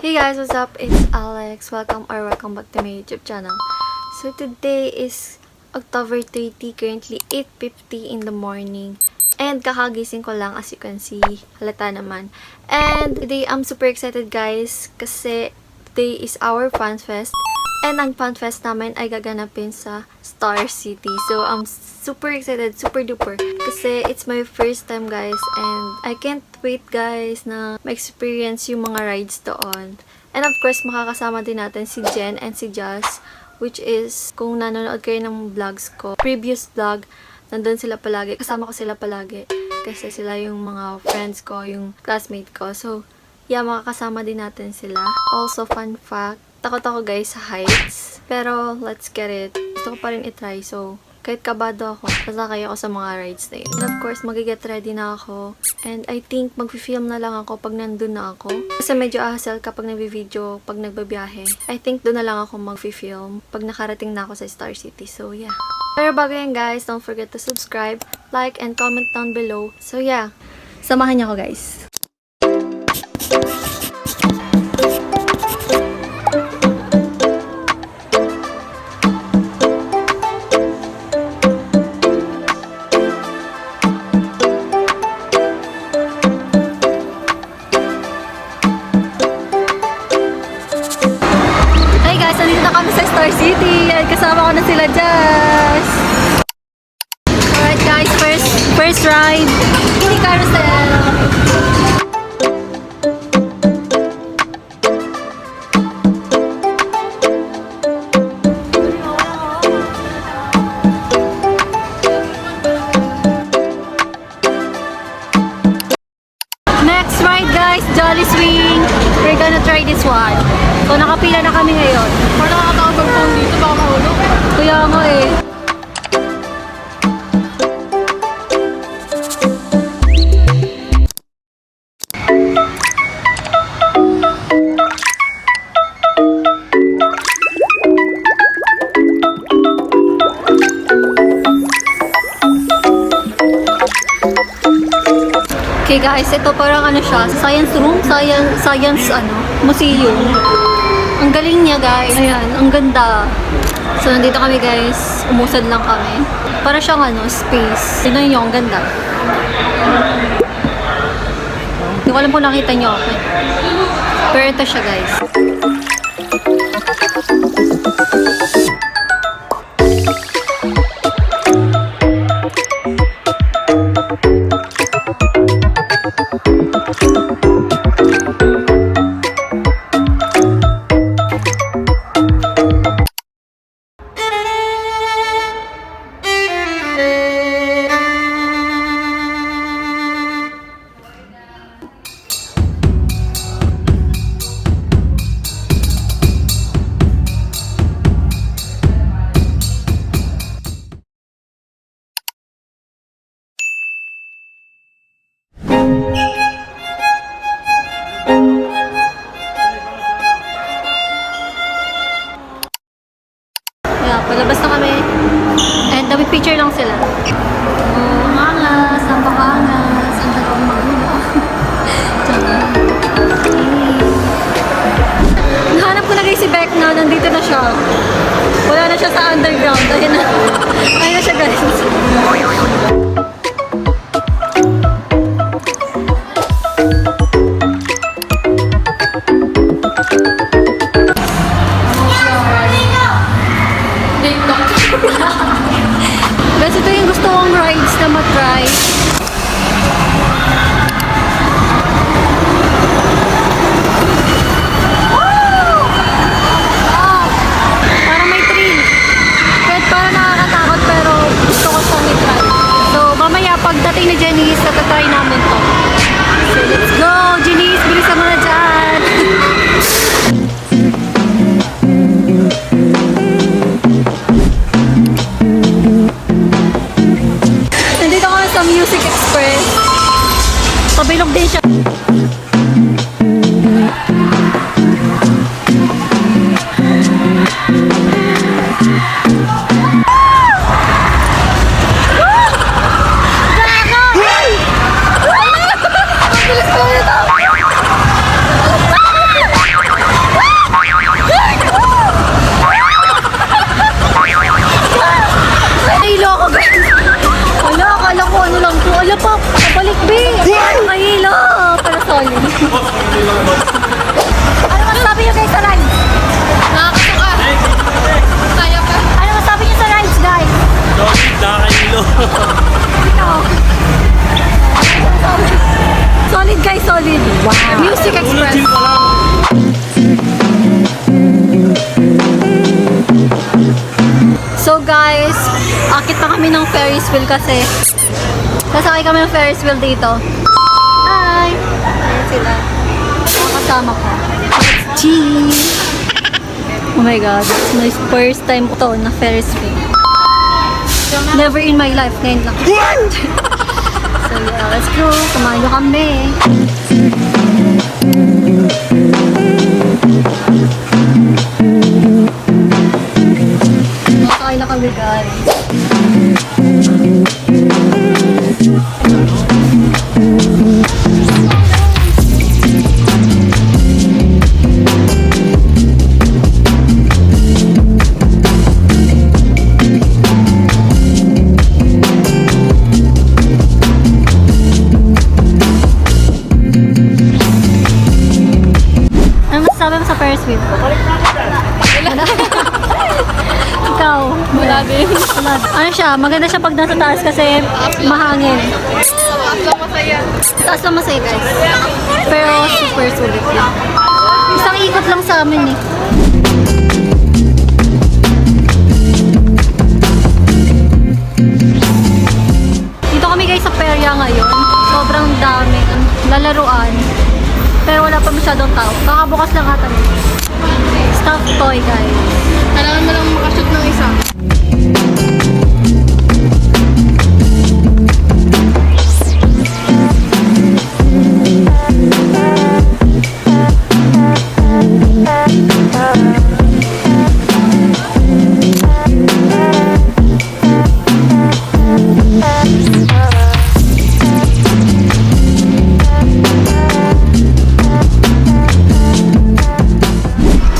Hey guys, what's up? It's Alex. Welcome back to my YouTube channel. So today is October 30, currently 8:50 in the morning. And kakagising ko lang, as you can see, halata naman. And today I'm super excited guys kasi today is our Fan Fest. And ang Fan Fest namin ay gaganapin sa Star City. So I'm super excited, super duper. Kasi it's my first time guys. And I can't wait guys na ma-experience yung mga rides doon. And of course, makakasama din natin si Jen and si Jazz. Which is, kung nanonood kayo ng vlogs ko, previous vlog, nandun sila palagi. Kasama ko sila palagi. Kasi sila yung mga friends ko, yung classmate ko. So, yeah, makakasama din natin sila. Also, fun fact, takot ako guys sa heights. Pero, let's get it. Gusto ko pa rin itry. So, kahit kabado ako, masakay ako sa mga rides na yun. And of course, mag-get ready na ako. And I think, mag-film na lang ako pag nandun na ako. Kasi medyo hassle kapag nag-video, pag nagbabiyahe. I think doon na lang ako mag-film pag nakarating na ako sa Star City. So, yeah. Pero bago yan guys, don't forget to subscribe, like, and comment down below. So, yeah. Samahan niyo ako guys. Star City. Yan, kasama ko na sila Jazz. Alright guys, first ride. Mini carousel. Next ride guys, Jolly Swing. We're gonna try this one. So nakapila na kami ngayon. Parang nakakatawag pang dito, baka mahulog. Kaya nga eh. Okay guys, ito parang ano siya, science room, science museum. Ang galing niya guys. Ayan, ang ganda. So, nandito kami guys. Umusad lang kami. Para siyang space. Tignan niyo, ang ganda. Hindi ko alam kung nakita niyo ako. Pero ito siya guys. Mystic Express. So guys, akit pa kami ng Ferris wheel kasi sasakay kami ng Ferris wheel dito. Hi! Ayan sila. Mga kasama ko. Cheese! Oh my god, it's my first time ko to na Ferris wheel. Never in my life, ngayon lang. So yeah, let's go. Kumain nyo kami. Makakain na kami guys. Ano masasabi mo sa Ferris wheel? Ikaw? Wala din. Ano siya? Maganda siya pag nasa taas kasi mahangin. Ang masaya. Taas lang masaya guys. Pero super sulit lang. Isang ikot lang sa amin eh. Dito kami guys sa Peria ngayon. Sobrang dami. Lalaruan. Pero wala pa masyadong tao. Kakabukas lang ata nito. Stuffed toy guys. Kailangan mo lang makashoot ng isa.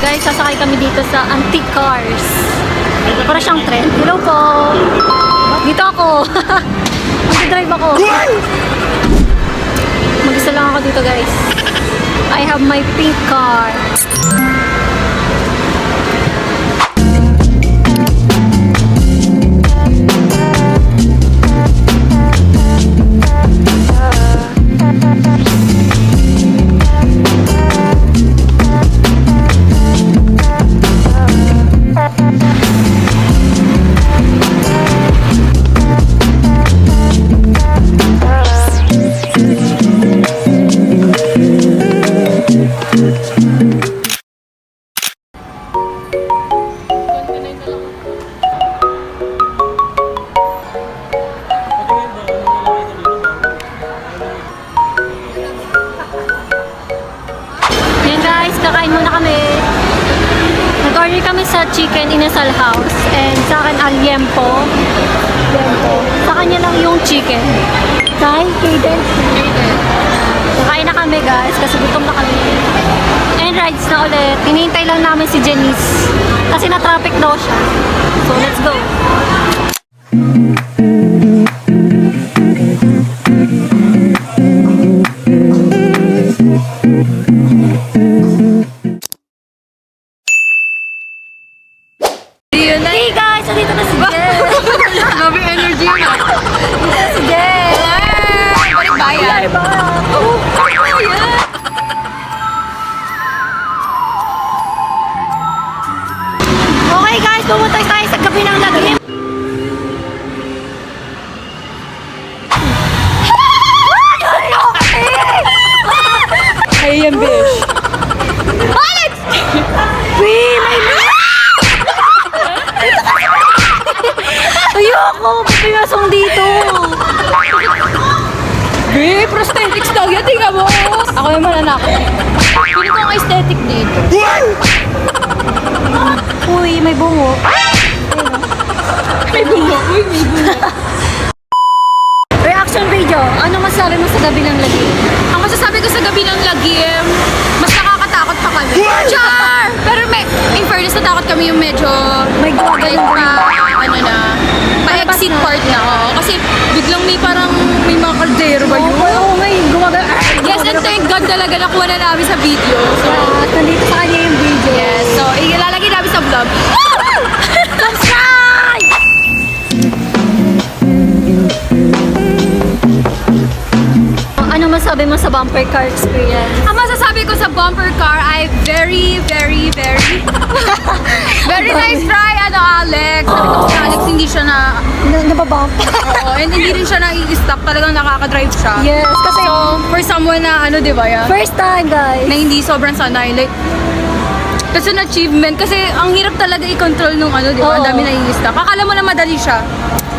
Guys, sasakay kami dito sa Antique Cars. Para siyang trend. Hello po! Dito ako! Mag-drive ako. Mag-isa lang ako dito guys. I have my pink car. Yan guys, kakain muna kami. Nag-order kami sa chicken inasal house and sa akin aliempo. Sa kanya lang yung chicken. Hi, Kaden. Kakain na kami guys kasi gutom na kami. And rides na ulit. Hinihintay lang namin si Janice kasi na-traffic daw siya. So let's go. Hey guys, nandito na si Jen. Grabe energy yun ah. Nandito na si Jen. Balik bayan. Okay guys, pumunta tayo sa gabi ng lagim. Ay, yan, bish. Alex! Wee, may ayoko! Pimasong dito! Be, prosthetics daw yan. Tingnan mo. Ako yung mananakot. Pili ko ang aesthetic dito. Uy, may bungo. May bungo. Uy, may bungo. Reaction video. Ano masabi mo sa gabi ng lagim? Ang masasabi ko sa gabi ng lagim, mas nakakatakot pa kami. Char! Pero may, in fairness, natakot kami yung medyo May gumagay ng ano na, pa-exit part na. Oh. Kasi biglang may parang, may mga kaldero ba yun? Oo, may gumagay. Yes, and thank God talaga nakuha na namin sa video. So, At nandito sa kanya yung video. yes. So, ilalagay namin sa vlog. Subscribe! Ano Ano masabi mo sa bumper car experience? Ang masasabi ko sa bumper car ay very nice try, Alex. Sabi ko si Alex, hindi siya Nababump? oo, and hindi rin siya nai-stop. Talagang nakaka-drive siya. Yes, kasi So, for someone na, di ba, first time, guys. na hindi sobrang sanay, like, it's an achievement. Kasi ang hirap talaga i-control nung di ba? Ang Oo. dami nai-stop. Akala mo na madali siya.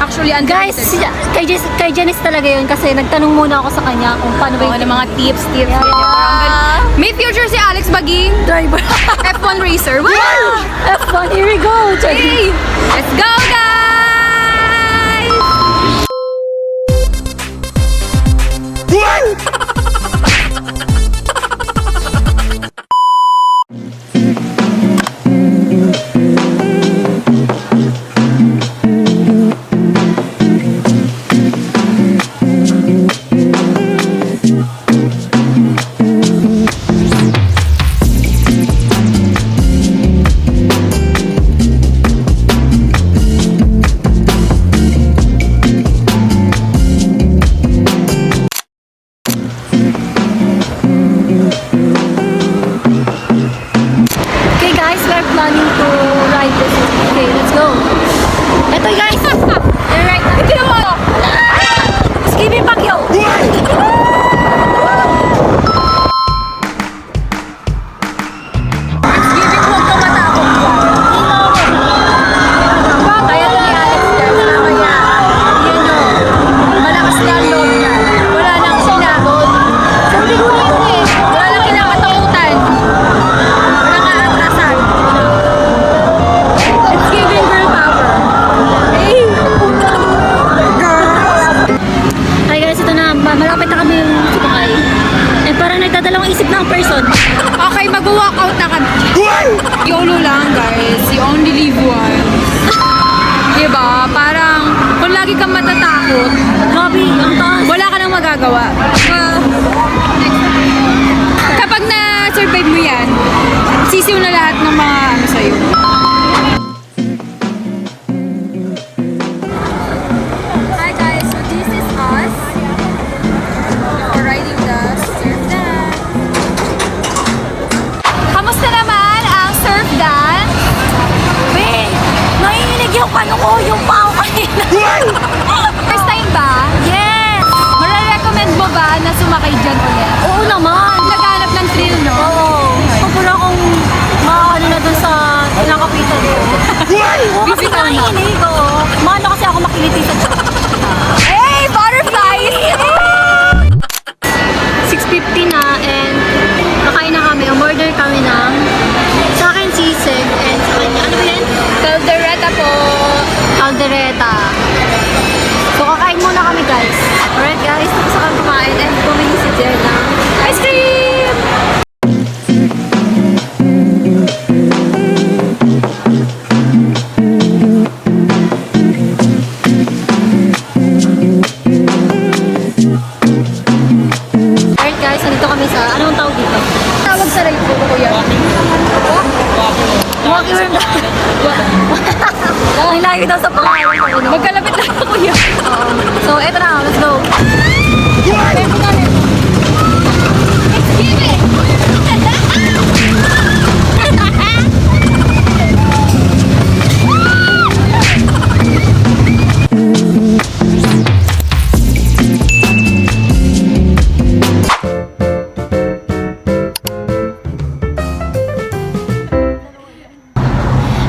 Actually, Guys, underrated. kay Janice talaga yun kasi nagtanong muna ako sa kanya kung paano ba Oo, ng mga tips. Yeah. May future si Alex maging driver. F1 racer. Woo! F1, here we go. Hey! Let's go, guys! Okay guys, we're planning to ride this. Okay, let's go. Ito guys. We're right now. Ito naman. Skippy Pacquiao. Giving huwag ka matakot dyan. Kaya to ni Alex dyan. Sama niya. Yan o. Malakas na ang loob niya. Wala nang sinabot. Sabi ko na yun eh. Wala nang kinakatakutan. Wala nang atrasan. It's giving girl power. Hey! Hi guys, ito na. Malapit na kami yung sukay. And parang nagdadalawang isip na ang person. Okay, mag-walkout na kami. YOLO lang, guys. You only live once. Diba? Parang, kung lagi kang matatakot, Grabe, ang taas. wala ka nang magagawa. Kapag na-survive mo yan, sisiw na lahat ng mga sa'yo. Hi guys, so this is us. We're riding the surf dance. Kamusta naman ang surf dance? Wait, naiinig yung pano ko, yung pao kanina. First time ba? Yes! Mare-recommend mo ba na sumakay dyan ulit? Oo naman. Naghanap ng thrill, no? Oo. Pagpura akong maano na dun sa pinakapitan ko. Oo, kasi Bibitaw na. naiinig, oo. Maano kasi ako makiliti sa chat. Hey, butterflies! 6:50 na and nakain na kami. Umorder kami ng sa akin sisig and sa kanya, ano ba yan? Caldereta po. Caldereta. So kakain muna kami guys. Alright guys, tapos ako kumain and bumili si Jen ng Ice cream! Alright guys, nandito kami sa, anong tawag dito? Tawag sa ride ko, kuya. Walking room. Ang layo daw sa pangalan ko. No? Magkalapit lang ako, kuya. So, eto na, let's go.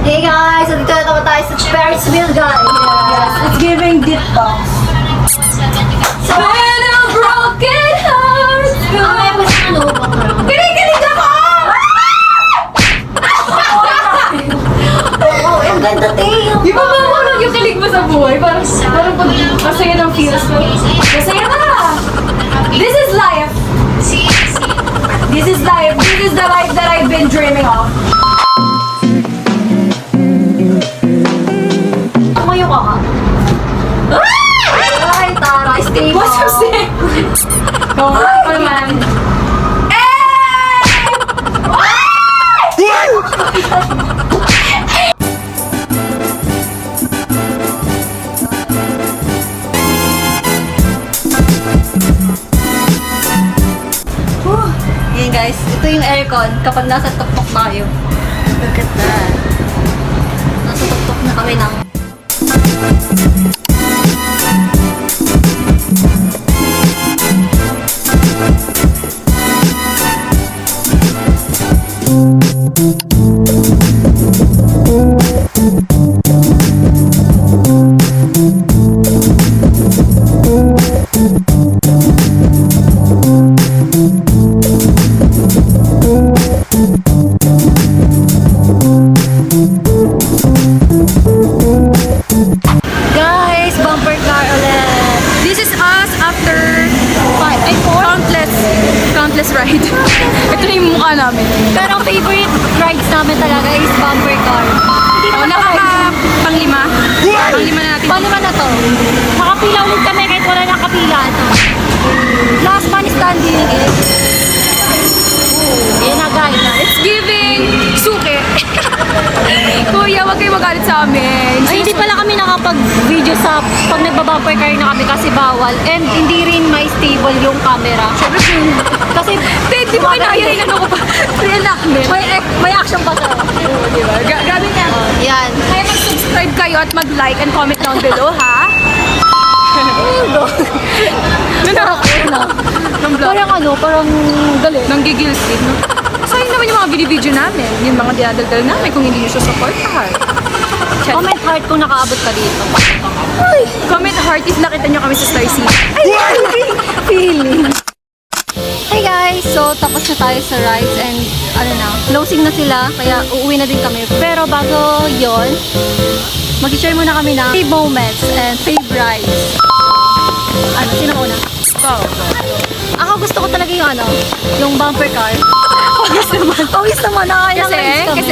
Hey guys, nandito na naman tayo sa Ferris wheel guys. Yes, it's giving deep box. So, When a broken heart mamaya pa sa ano, Kinikilig ako! oh, ang ganda tayo. Di ba parang yung kilig mo sa buhay? Parang pag masaya ng feels mo. Masaya na! This is life! This is life! This is the life that I've been dreaming of. Tumayo ka ka. Ay, taray, stay mo. What's your say? Go on, man. dragon kapag nasa tuktok tayo. Look at that. Nasa tuktok na kami ng... Guys, bumper car ulit. This is us after countless ride. Ito na yung mukha namin. Pero ang favorite rides namin talaga is bumper car. Hindi Oh, naman panglima. Panglima na natin. Paano man na to? Nakapila ulit kami kahit wala nang kapila. Last man standing is... Yan na guys. It's giving suke. Kuya, wag kayo magalit sa amin. Ay, hindi pala kami nakapag-video sa pag nagbabumper car na kami kasi bawal. And hindi rin may stable yung camera. Kasi, Di ba kinaya rin ano ko pa? Reenactment. may action pa to. Diba? Grabe nga. Yan. Kaya mag-subscribe kayo at mag-like and comment down below, ha? Parang galit. Nanggigilty, no? Sayang naman yung mga binibideo namin. Yung mga dinadaldal namin kung hindi nyo siya supportahan. Comment heart kung nakaabot ka dito. Comment heart if nakita nyo kami sa Star City. Feeling. Hey guys! So, tapos na tayo sa rides and closing na sila. Kaya uuwi na din kami. Pero bago yon, mag-share muna kami ng fave moments and fave rides. Sino una? Ako gusto ko talaga yung bumper car. Pawis naman, nakakailang rides kami.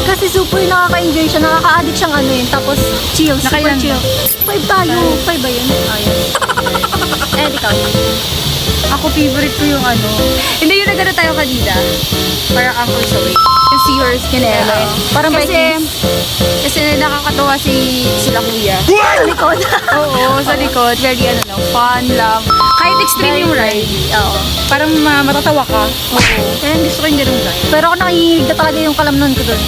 Kasi super nakaka-enjoy siya, nakaka-addict siyang tapos chill, super Nakailan? chill. 5 tayo, 5 ba yun? Ayun. Ikaw. Ako favorite ko yung Hindi yung nagano tayo kanina. Parang Uncle Soy. Yung Seahorse Kinelo. Parang kasi nakakatawa sila kuya. Sa likod. Oo, sa likod. Very fun lang. Kahit extreme yung ride. Oo. Parang matatawa ka. Oo. Kaya gusto ko yung ganung ride. Pero ako nakikinig na talaga yung kalamnan ko doon.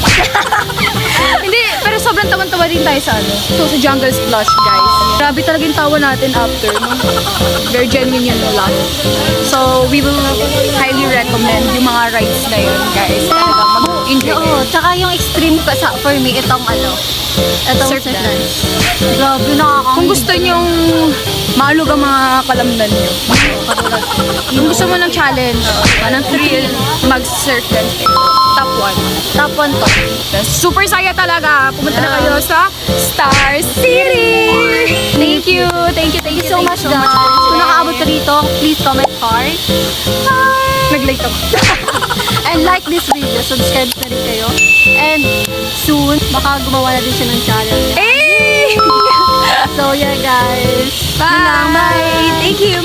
Hindi, pero sobrang tawan-tawa din tayo sa sa Jungle Splash, guys. Grabe talaga yung tawa natin after, no? Very genuine yun, laugh. So, we will highly recommend yung mga rides na yun, guys. Talaga, mag-enjoy. Oo, tsaka yung extreme for me, itong Surf surf dance. dance. Grabe, nakakang... Kung gusto nyong maalog ang mga kalamnan nyo, kung gusto mo ng challenge, ng thrill, mag-surf dance kayo. Top 1. Top 1 to. Super saya talaga. Pumunta na kayo sa Star City! Thank you! Thank you so much, guys. Kung nakaabot ka dito, please comment heart. Nag-like ako. And like this video, subscribe na rin kayo. And soon, baka gumawa na din siya ng channel niya. Hey! So yeah guys. Bye! Yun lang, bye! Thank you!